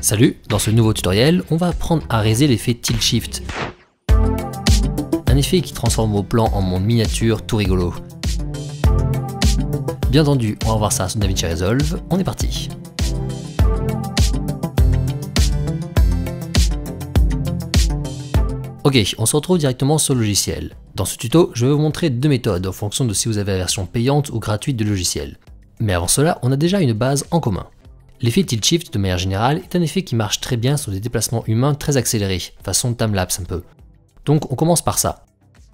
Salut, dans ce nouveau tutoriel, on va apprendre à réaliser l'effet Tilt Shift. Un effet qui transforme vos plans en monde miniature tout rigolo. Bien entendu, on va voir ça sur DaVinci Resolve, on est parti. Ok, on se retrouve directement sur le logiciel. Dans ce tuto, je vais vous montrer deux méthodes en fonction de si vous avez la version payante ou gratuite du logiciel. Mais avant cela, on a déjà une base en commun. L'effet Tilt Shift, de manière générale, est un effet qui marche très bien sur des déplacements humains très accélérés, façon timelapse un peu. Donc on commence par ça.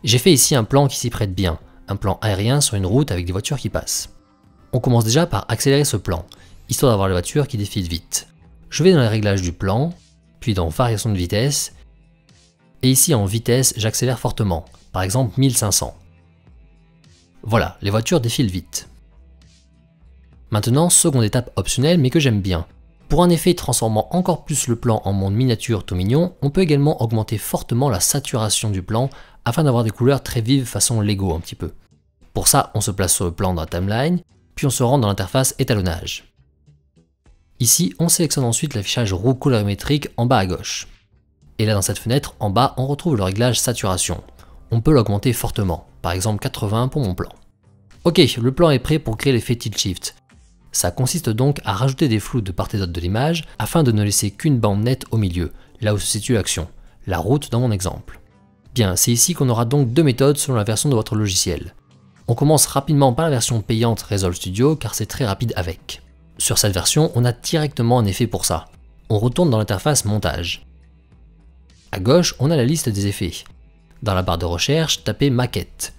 J'ai fait ici un plan qui s'y prête bien, un plan aérien sur une route avec des voitures qui passent. On commence déjà par accélérer ce plan, histoire d'avoir les voitures qui défilent vite. Je vais dans les réglages du plan, puis dans variation de vitesse, et ici en vitesse, j'accélère fortement, par exemple 1500. Voilà, les voitures défilent vite. Maintenant, seconde étape optionnelle mais que j'aime bien. Pour un effet transformant encore plus le plan en monde miniature tout mignon, on peut également augmenter fortement la saturation du plan afin d'avoir des couleurs très vives façon Lego un petit peu. Pour ça, on se place sur le plan dans la timeline, puis on se rend dans l'interface étalonnage. Ici, on sélectionne ensuite l'affichage roue colorimétrique en bas à gauche. Et là dans cette fenêtre, en bas, on retrouve le réglage saturation. On peut l'augmenter fortement, par exemple 80 pour mon plan. Ok, le plan est prêt pour créer l'effet Tilt Shift. Ça consiste donc à rajouter des flous de part et d'autre de l'image afin de ne laisser qu'une bande nette au milieu, là où se situe l'action, la route dans mon exemple. Bien, c'est ici qu'on aura donc deux méthodes selon la version de votre logiciel. On commence rapidement par la version payante Resolve Studio car c'est très rapide avec. Sur cette version, on a directement un effet pour ça. On retourne dans l'interface montage. À gauche, on a la liste des effets. Dans la barre de recherche, tapez maquette.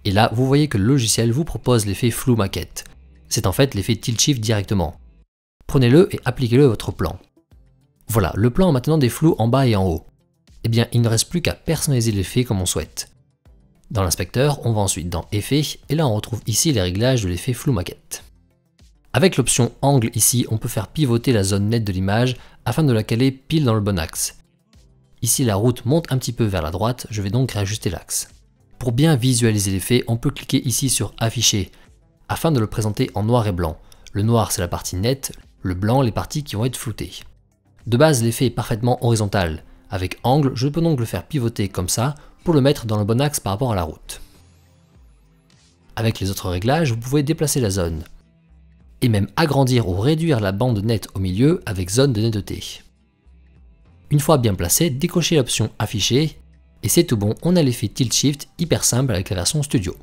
Et là, vous voyez que le logiciel vous propose l'effet flou maquette. C'est en fait l'effet Tilt Shift directement. Prenez-le et appliquez-le à votre plan. Voilà, le plan a maintenant des flous en bas et en haut. Eh bien, il ne reste plus qu'à personnaliser l'effet comme on souhaite. Dans l'inspecteur, on va ensuite dans Effets, et là on retrouve ici les réglages de l'effet flou maquette. Avec l'option Angle ici, on peut faire pivoter la zone nette de l'image afin de la caler pile dans le bon axe. Ici la route monte un petit peu vers la droite, je vais donc réajuster l'axe. Pour bien visualiser l'effet, on peut cliquer ici sur Afficher, afin de le présenter en noir et blanc. Le noir c'est la partie nette, le blanc les parties qui vont être floutées. De base l'effet est parfaitement horizontal. Avec angle, je peux donc le faire pivoter comme ça pour le mettre dans le bon axe par rapport à la route. Avec les autres réglages, vous pouvez déplacer la zone. Et même agrandir ou réduire la bande nette au milieu avec zone de netteté. Une fois bien placé, décochez l'option Afficher et c'est tout bon, on a l'effet Tilt Shift hyper simple avec la version Studio.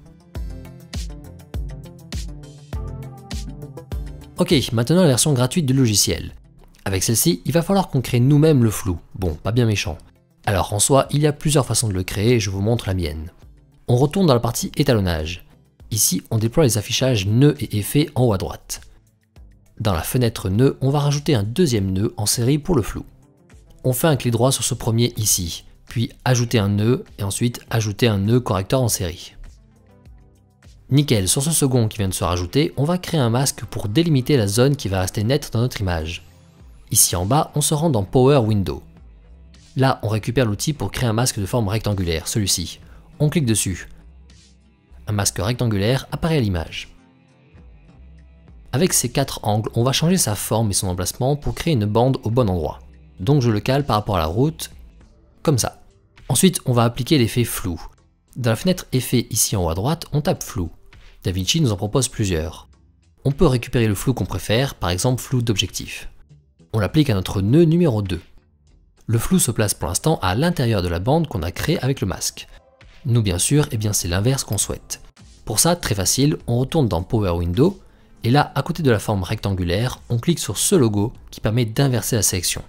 Ok, maintenant la version gratuite du logiciel. Avec celle-ci, il va falloir qu'on crée nous-mêmes le flou. Bon, pas bien méchant. Alors en soi, il y a plusieurs façons de le créer et je vous montre la mienne. On retourne dans la partie étalonnage. Ici, on déploie les affichages nœuds et effets en haut à droite. Dans la fenêtre nœud, on va rajouter un deuxième nœud en série pour le flou. On fait un clic droit sur ce premier ici, puis ajouter un nœud et ensuite ajouter un nœud correcteur en série. Nickel, sur ce second qui vient de se rajouter, on va créer un masque pour délimiter la zone qui va rester nette dans notre image. Ici en bas, on se rend dans Power Window. Là, on récupère l'outil pour créer un masque de forme rectangulaire, celui-ci. On clique dessus. Un masque rectangulaire apparaît à l'image. Avec ces quatre angles, on va changer sa forme et son emplacement pour créer une bande au bon endroit. Donc je le cale par rapport à la route, comme ça. Ensuite, on va appliquer l'effet flou. Dans la fenêtre Effet ici en haut à droite, on tape flou. DaVinci nous en propose plusieurs. On peut récupérer le flou qu'on préfère, par exemple flou d'objectif. On l'applique à notre nœud numéro 2. Le flou se place pour l'instant à l'intérieur de la bande qu'on a créée avec le masque. Nous bien sûr, eh bien c'est l'inverse qu'on souhaite. Pour ça, très facile, on retourne dans Power Window, et là, à côté de la forme rectangulaire, on clique sur ce logo qui permet d'inverser la sélection.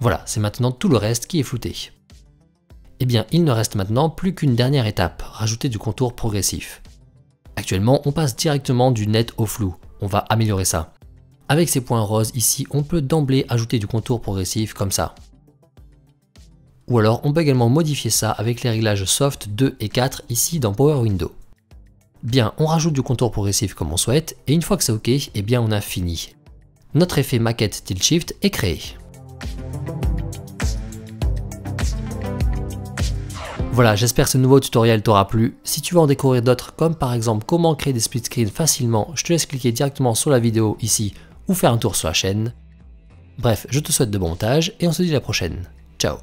Voilà, c'est maintenant tout le reste qui est flouté. Eh bien, il ne reste maintenant plus qu'une dernière étape, rajouter du contour progressif. Actuellement, on passe directement du net au flou. On va améliorer ça. Avec ces points roses ici, on peut d'emblée ajouter du contour progressif comme ça. Ou alors, on peut également modifier ça avec les réglages Soft 2 et 4 ici dans Power Window. Bien, on rajoute du contour progressif comme on souhaite, et une fois que c'est ok, eh bien on a fini. Notre effet maquette Tilt Shift est créé. Voilà, j'espère que ce nouveau tutoriel t'aura plu. Si tu veux en découvrir d'autres, comme par exemple comment créer des split screens facilement, je te laisse cliquer directement sur la vidéo ici ou faire un tour sur la chaîne. Bref, je te souhaite de bon montage et on se dit à la prochaine. Ciao.